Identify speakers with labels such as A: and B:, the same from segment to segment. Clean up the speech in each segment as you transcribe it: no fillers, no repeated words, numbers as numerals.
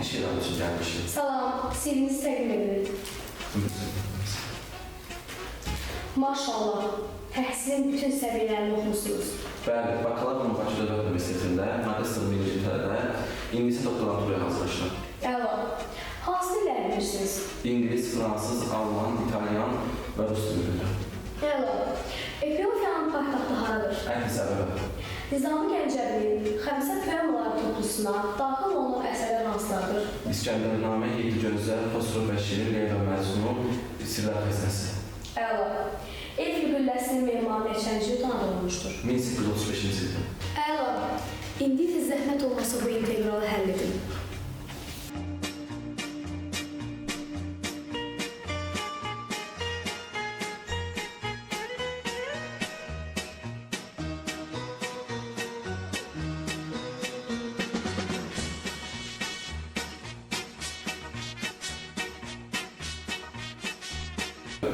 A: iş ilanı için gelmişim.
B: Salam, CV'nizi təqdim edirik. Maşallah, təhsilin bütün səviyyələrini oxumusunuz.
A: Bəli, bakalavrum Bakı Dövlət Universitetində, magistrın birinci illərdə İngilizcə doktoranturaya hazırlaşıram.
B: Əla, hansı dilləri bilirsiniz?
A: İngilis, fransız, alman, İtalyan və rus dilində.
B: Əla, Etiyopiyanın paytaxtı haradır?
A: Ən səbəbi.
B: Nizami Gəncəvinin Xəmsə poemaları toplusuna daxil olunan əsərlər hansılardır?
A: İskəndərnamə, Yedi Gözəl, Xosrov və Şirin, Leyla Məcnun, Sirlər Xəzinəsi.
B: Əla, Eyfel qülləsinin memarı neçənci il tanıdıq olmuşdur?
A: 1835-ci ildə.
B: Əla, indi isə zəhmət olmasa bu integralı həll edin.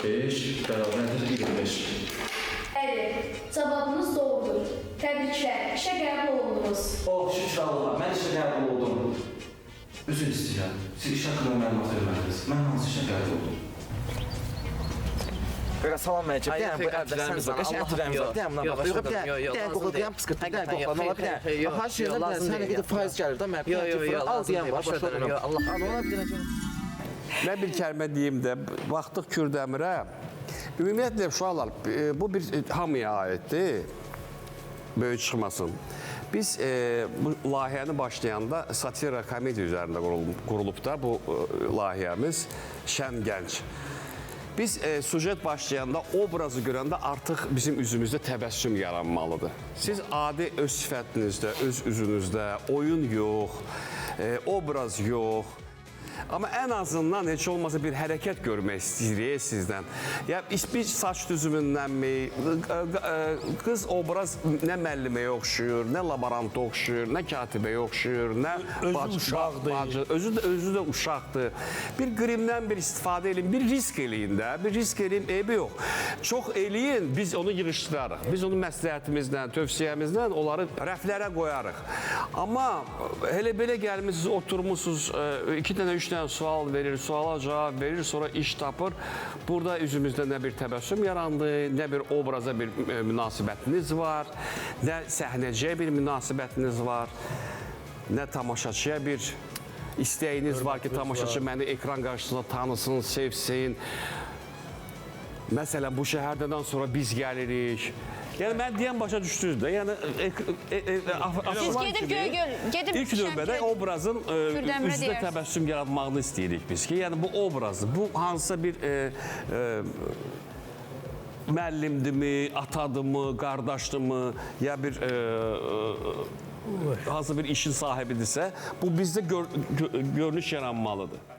A: Beş, bərabərdir 25.
B: Əli, cavabınız doğrudur. Təbriklər, işə qəbul olundunuz.
A: Oh, şükür Allah, mən işə qəbul oldum. Üzr istəyirəm, siz iş haqqında məlumat vermədiniz. Mən hansı işə qəbul oldum?
C: Belə salam məcib.
D: Ay,
C: Deyəm, bu
D: qardaşlarımız var.
C: qəşəng ətirlərimiz var. Deyəm, buna bax. Yox, bir dənə qoxudayam, pıskırtdım, bir dənə qoxudan ola bir dənə. Hər şeydən bir dənə sənə gedib faiz gəlir də, mən bir dənə al deyəm, başlayıram. Allah ona bir dənə.
E: Mən bir kəlmə deyim də, baxdıq Kürdəmirə, ümumiyyətlə uşaqlar, bu bir hamıya aiddir, böyük çıxmasın. Biz bu layihəni başlayanda satira komediya üzərində qurulub da bu layihəmiz Şən Gənc. Biz sujet başlayanda, obrazı görəndə artıq bizim üzümüzdə təbəssüm yaranmalıdır. Siz adi öz sifətinizdə, öz üzünüzdə oyun yox, obraz yox. Amma ən azından heç olmasa bir hərəkət görmək istəyirik sizdən. Ya bir saç düzümündənmi, qız obraz nə müəlliməyə oxşuyur, nə laboranta oxşuyur, nə katibəyə oxşuyur, nə bacı, özü də uşaqdır. Bir qrimdən bir istifadə edin, bir risk eləyin də, bir risk eləyin, eybi yox. Çox eləyin, biz onu yığışdırarıq. Biz onu məsləhətimizlə, tövsiyəmizlə onları rəflərə qoyarıq. Amma elə belə gəlmişsiniz, oturmuşsunuz, 2 dənə, 3 dənə sual verir, suala cavab verir, sonra iş tapır. Burada üzümüzdə nə bir təbəssüm yarandı, nə bir obraza bir münasibətiniz var, nə səhnəcəyə bir münasibətiniz var, nə tamaşaçıya bir istəyiniz var ki, tamaşaçı məni ekran qarşısında tanısın, sevsin. Məsələn, bu şəhərdən sonra biz gəlirik. Yəni, mən deyən başa düşdünüz də, yəni...
F: Siz gedib
E: İlk növbədə obrazın üzrə təbəssüm yaratmağını istəyirik biz ki, yəni bu obrazı, bu hansısa bir müəllimdirmi, atadırmı, qardaşdırmı, ya bir hansı bir işin sahibidirsə, bu bizdə görünüş yaranmalıdır.